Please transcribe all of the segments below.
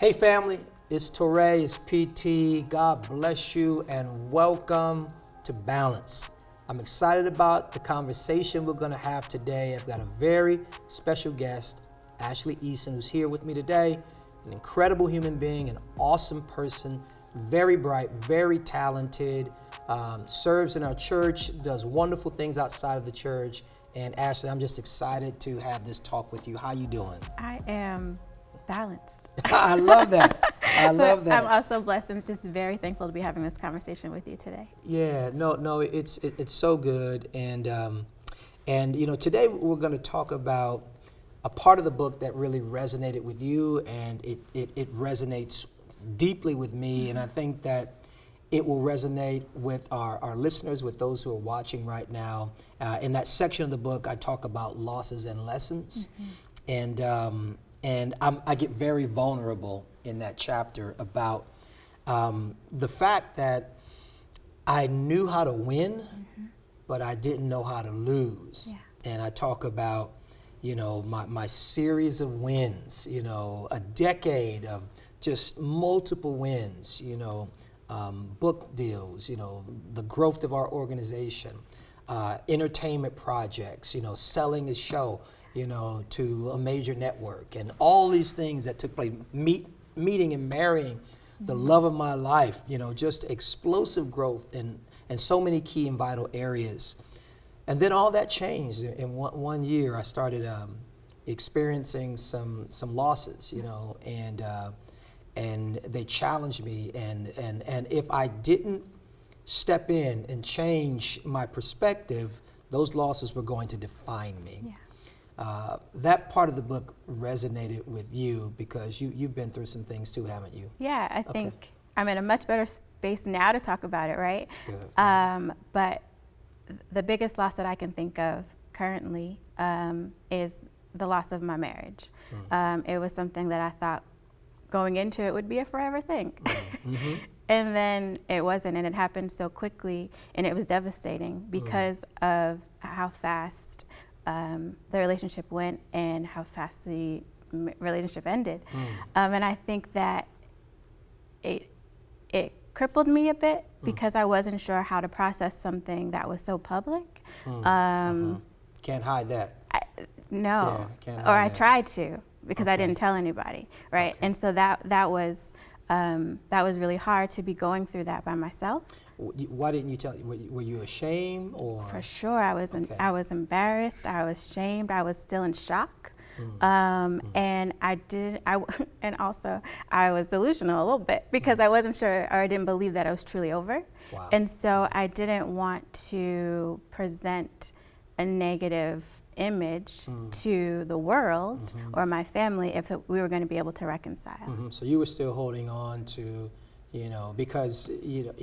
Hey family, it's Touré, it's PT. God bless you and welcome to Balance. I'm excited about the conversation we're gonna have today. I've got a very special guest, Ashlee Eason, who's here with me today. An incredible human being, an awesome person, very bright, very talented, serves in our church, does wonderful things outside of the church. And Ashlee, I'm just excited to have this talk with you. How you doing? I am balanced. I love that. I love that. I'm also blessed and just very thankful to be having this conversation with you today. Yeah, no, it's so good, and you know, today we're going to talk about a part of the book that really resonated with you, and it resonates deeply with me, and I think that it will resonate with our listeners, with those who are watching right now. In that section of the book, I talk about losses and lessons, and I get very vulnerable in that chapter about the fact that I knew how to win, but I didn't know how to lose. Yeah. And I talk about, you know, my series of wins, you know, a decade of just multiple wins, you know, book deals, you know, the growth of our organization, entertainment projects, you know, selling a show, you know, to a major network, and all these things that took place, meeting and marrying the love of my life, you know, just explosive growth in so many key and vital areas. And then all that changed. In one year, I started experiencing some losses, you know, and they challenged me. And if I didn't step in and change my perspective, those losses were going to define me. Yeah. That part of the book resonated with you because you've been through some things too, haven't you? Yeah, I think I'm in a much better space now to talk about it, right? Good. But the biggest loss that I can think of currently is the loss of my marriage. It was something that I thought going into it would be a forever thing. And then it wasn't, and it happened so quickly, and it was devastating because of how fast the relationship went and how fast the relationship ended. And I think that it crippled me a bit because I wasn't sure how to process something that was so public. Can't hide that. No, Yeah, can't hide or I that. tried to because I didn't tell anybody, right? And so that was really hard to be going through that by myself. Why didn't you tell? Were you ashamed or? For sure, I was embarrassed. I was shamed. I was still in shock, and and also I was delusional a little bit because I wasn't sure or I didn't believe that it was truly over. Wow. And so I didn't want to present a negative image to the world or my family if we were going to be able to reconcile. So you were still holding on to, you know, because you know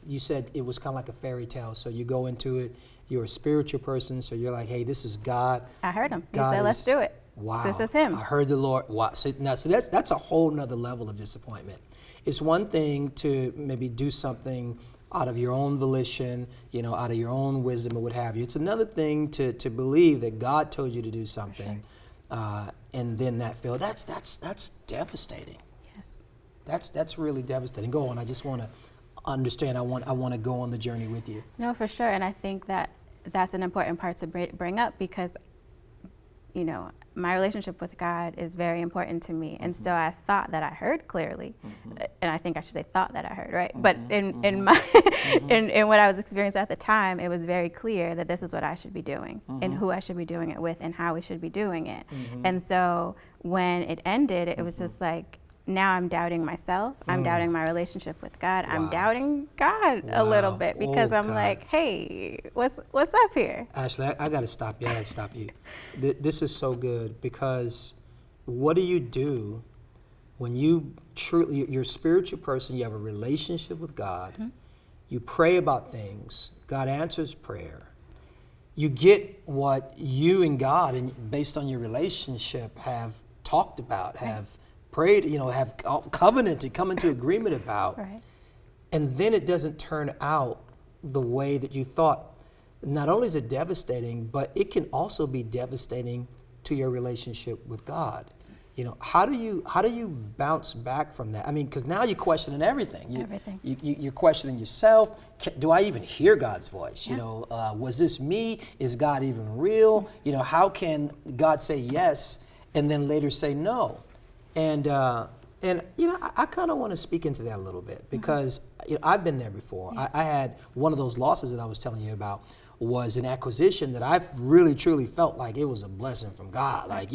you said it was kind of like a fairy tale. So you go into it, you're a spiritual person, so you're like, hey, this is God. I heard him. God He said, let's do it. Wow. This is him. I heard the Lord. Wow. So that's a whole nother level of disappointment. It's one thing to maybe do something out of your own volition, you know, out of your own wisdom or what have you. It's another thing to believe that God told you to do something, and then that failed. That's devastating. That's really devastating. Go on. I just want to understand. I want to go on the journey with you. No, for sure. And I think that that's an important part to bring up because, you know, my relationship with God is very important to me. And so I thought that I heard clearly, and I think I should say thought that I heard, right? But in my in what I was experiencing at the time, it was very clear that this is what I should be doing and who I should be doing it with and how we should be doing it. And so when it ended, it was just like, now I'm doubting myself. I'm doubting my relationship with God. I'm doubting God a little bit because I'm like, hey, what's up here? Ashlee, I got to stop you. I got to stop you. This is so good because what do you do when you truly, you're a spiritual person, you have a relationship with God, you pray about things, God answers prayer. You get what you and God, and based on your relationship, have talked about, have prayed, you know, have covenanted, come into agreement about, and then it doesn't turn out the way that you thought. Not only is it devastating, but it can also be devastating to your relationship with God. how do you bounce back from that? I mean, because now you're questioning everything. Everything. You're questioning yourself. Do I even hear God's voice? Yeah. Was this me? Is God even real? How can God say yes and then later say no? And I kind of want to speak into that a little bit because I've been there before. Yeah. I had one of those losses that I was telling you about was an acquisition that I've really truly felt like it was a blessing from God. Like,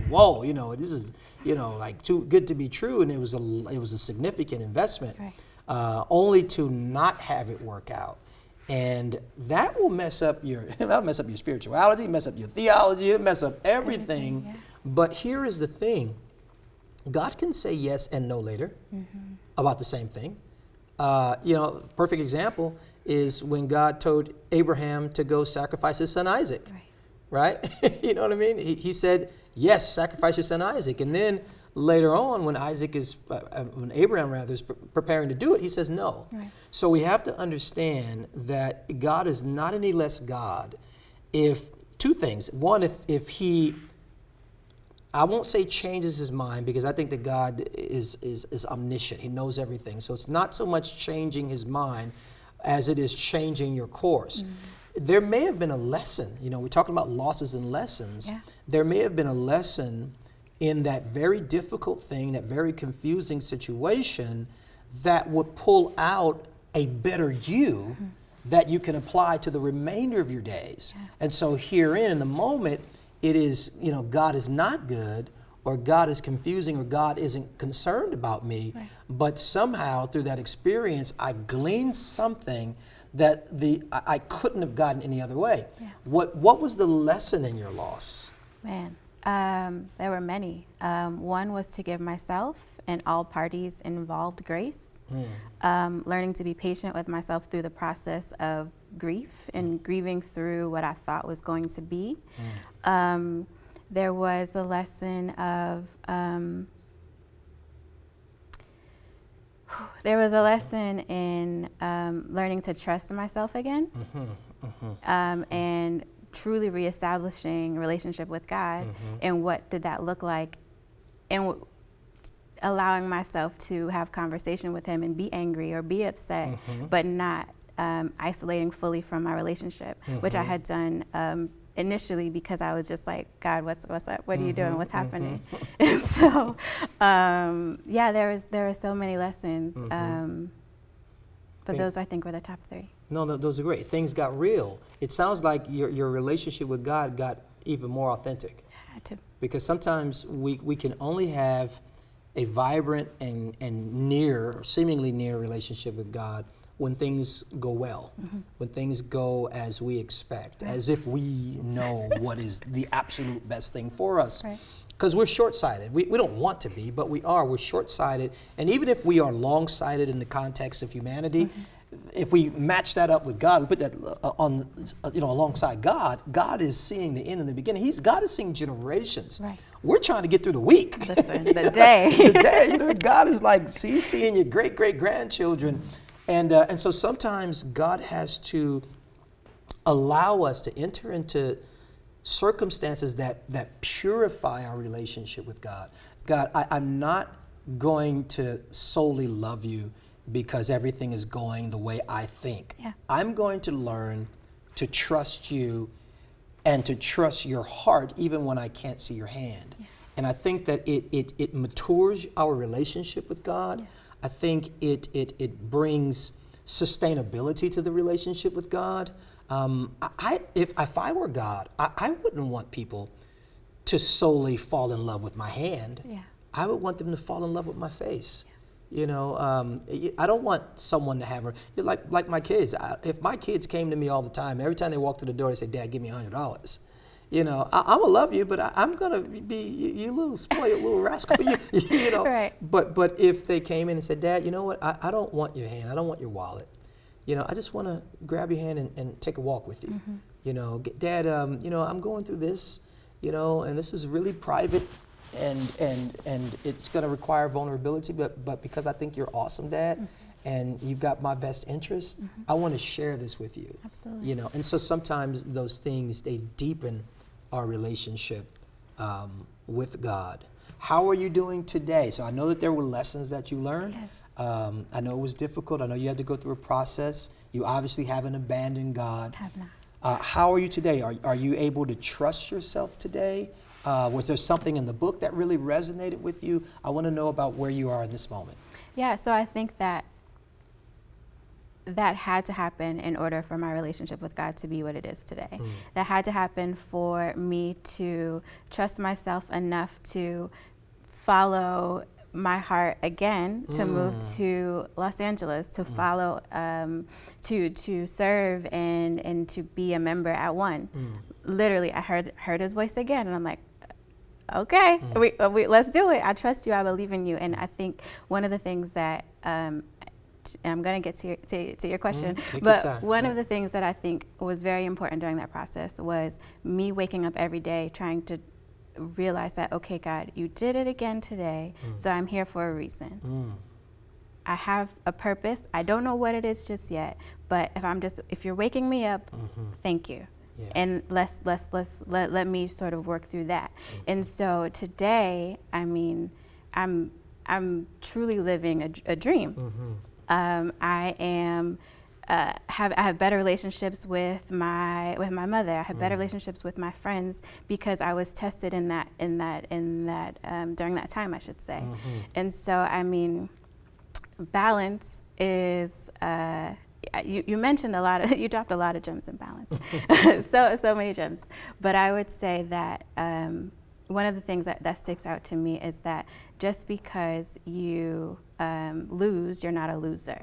whoa, this is, like too good to be true. And it was a significant investment, Right. only to not have it work out. And that will mess up your spirituality, mess up your theology, it'll mess up everything. Yeah. But here is the thing. God can say yes and no later about the same thing. Perfect example is when God told Abraham to go sacrifice his son Isaac, right? You know what I mean? He said, yes, sacrifice your son Isaac. And then later on, when Abraham is preparing to do it, he says no. Right. So we have to understand that God is not any less God if two things. One, if he, I won't say changes his mind because I think that God is omniscient. He knows everything. So it's not so much changing his mind as it is changing your course. There may have been a lesson. We're talking about losses and lessons. Yeah. There may have been a lesson in that very difficult thing, that very confusing situation that would pull out a better you that you can apply to the remainder of your days. Yeah. And so herein in the moment, it is, God is not good, or God is confusing, or God isn't concerned about me. Right. But somehow through that experience, I gleaned something that I couldn't have gotten any other way. Yeah. What was the lesson in your loss? Man, there were many. One was to give myself and all parties involved grace. Learning to be patient with myself through the process of grief and grieving through what I thought was going to be. There was a lesson of in learning to trust myself again, and truly reestablishing a relationship with God. And what did that look like? And allowing myself to have conversation with him and be angry or be upset, but not isolating fully from my relationship, which I had done initially because I was just like, God, what's up? What are you doing? What's happening? And so, there were so many lessons, but those I think were the top three. No, those are great. Things got real. It sounds like your relationship with God got even more authentic. I had to. Because sometimes we can only have a vibrant and seemingly near relationship with God when things go well, when things go as we expect, as if we know what is the absolute best thing for us. Because we're short-sighted. We don't want to be, but we are. We're short-sighted. And even if we are long-sighted in the context of humanity, if we match that up with God, we put that on, alongside God, God is seeing the end and the beginning. God is seeing generations. Right. We're trying to get through the week. Listen, the day. The day. God is like, He's seeing your great-great-grandchildren. And so sometimes God has to allow us to enter into circumstances that purify our relationship with God. God, I'm not going to solely love you because everything is going the way I think. Yeah. I'm going to learn to trust you and to trust your heart even when I can't see your hand. Yeah. And I think that it matures our relationship with God. Yeah. I think it brings sustainability to the relationship with God. If I were God, I wouldn't want people to solely fall in love with my hand. Yeah. I would want them to fall in love with my face. I don't want someone to have like my kids. If my kids came to me all the time, every time they walked through the door, they say, "Dad, give me $100." I'm gonna love you, but I'm gonna be you little spoiled little rascal. Right. But if they came in and said, "Dad, you know what? I don't want your hand. I don't want your wallet. I just want to grab your hand and take a walk with you. Dad, I'm going through this, and this is really private, and it's going to require vulnerability, but because I think you're awesome, Dad, and you've got my best interest, I want to share this with you." Absolutely. And so sometimes those things, they deepen our relationship with God. How are you doing today? So I know that there were lessons that you learned. Yes. I know it was difficult. I know you had to go through a process. You obviously haven't abandoned God. Have not. How are you today? Are you able to trust yourself today? Was there something in the book that really resonated with you? I want to know about where you are in this moment. Yeah, so I think that had to happen in order for my relationship with God to be what it is today. That had to happen for me to trust myself enough to follow my heart again, to move to Los Angeles, to follow, to serve and to be a member at One. Literally, I heard his voice again, and I'm like, okay, let's do it. I trust you. I believe in you. And I think one of the things that I'm going to get to your question, but one of the things that I think was very important during that process was me waking up every day trying to realize that, okay, God, you did it again today, so I'm here for a reason. I have a purpose. I don't know what it is just yet, but if you're waking me up, thank you. Yeah. And let me sort of work through that. And so today, I mean, I'm truly living a dream. I am I have better relationships with my mother. I have better relationships with my friends because I was tested in that during that time, I should say. And so, I mean, balance is. You mentioned you dropped a lot of gems in balance, so many gems. But I would say that one of the things that sticks out to me is that just because you lose, you're not a loser.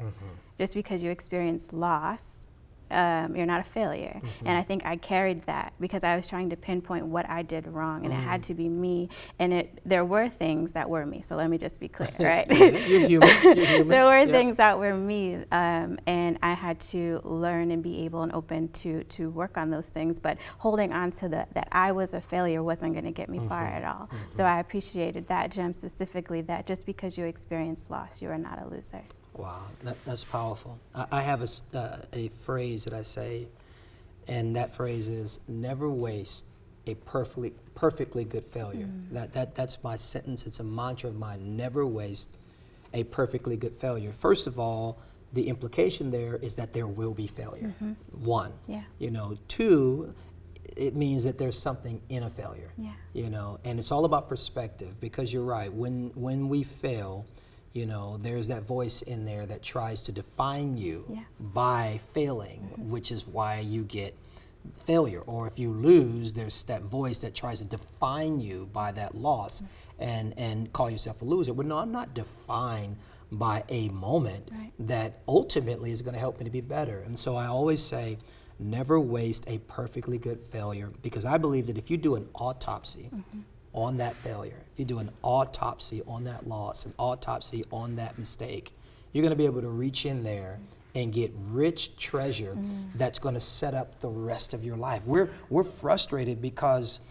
Just because you experience loss, you're not a failure. And I think I carried that because I was trying to pinpoint what I did wrong, and it had to be me. And there were things that were me. So let me just be clear, right? You're human. You're human. There were things that were me, and I had to learn and be able and open to work on those things. But holding on to that I was a failure wasn't going to get me far at all. So I appreciated that gem specifically, that just because you experience loss, you are not a loser. Wow, that's powerful. I have a phrase that I say, and that phrase is never waste a perfectly good failure. That's my sentence. It's a mantra of mine. Never waste a perfectly good failure. First of all, the implication there is that there will be failure. One, two, it means that there's something in a failure. And it's all about perspective, because you're right. When we fail, there's that voice in there that tries to define you by failing, which is why you get failure. Or if you lose, there's that voice that tries to define you by that loss and call yourself a loser. But no, I'm not defined by a moment that ultimately is going to help me to be better. And so I always say, never waste a perfectly good failure, because I believe that if you do an autopsy on that failure, if you do an autopsy on that loss, an autopsy on that mistake, you're going to be able to reach in there and get rich treasure that's going to set up the rest of your life. We're frustrated because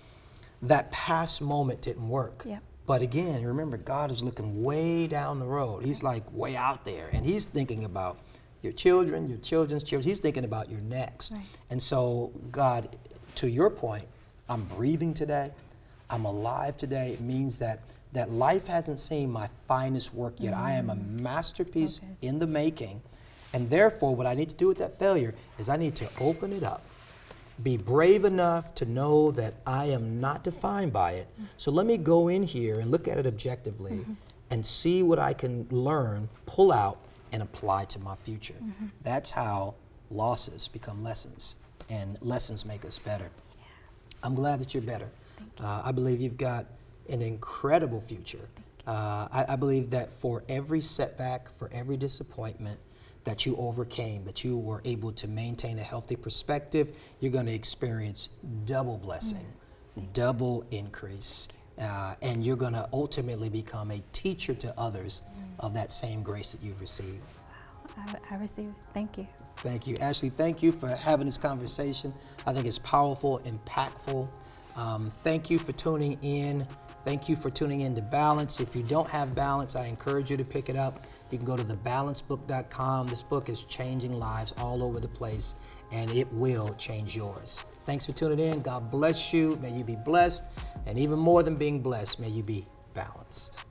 that past moment didn't work. But again, remember, God is looking way down the road. He's like way out there, and he's thinking about your children, your children's children. He's thinking about your next. And so, God, to your point, I'm breathing today. I'm alive today. It means that life hasn't seen my finest work yet. I am a masterpiece in the making. And therefore, what I need to do with that failure is I need to open it up, be brave enough to know that I am not defined by it. So let me go in here and look at it objectively and see what I can learn, pull out, and apply to my future. That's how losses become lessons, and lessons make us better. I'm glad that you're better. I believe you've got an incredible future. I believe that for every setback, for every disappointment that you overcame, that you were able to maintain a healthy perspective, you're going to experience double blessing, double increase, and you're going to ultimately become a teacher to others of that same grace that you've received. Wow, I received. Thank you. Thank you. Ashlee, thank you for having this conversation. I think it's powerful, impactful. Thank you for tuning in. Thank you for tuning in to Balance. If you don't have Balance, I encourage you to pick it up. You can go to thebalancebook.com. This book is changing lives all over the place, and it will change yours. Thanks for tuning in. God bless you. May you be blessed. And even more than being blessed, may you be balanced.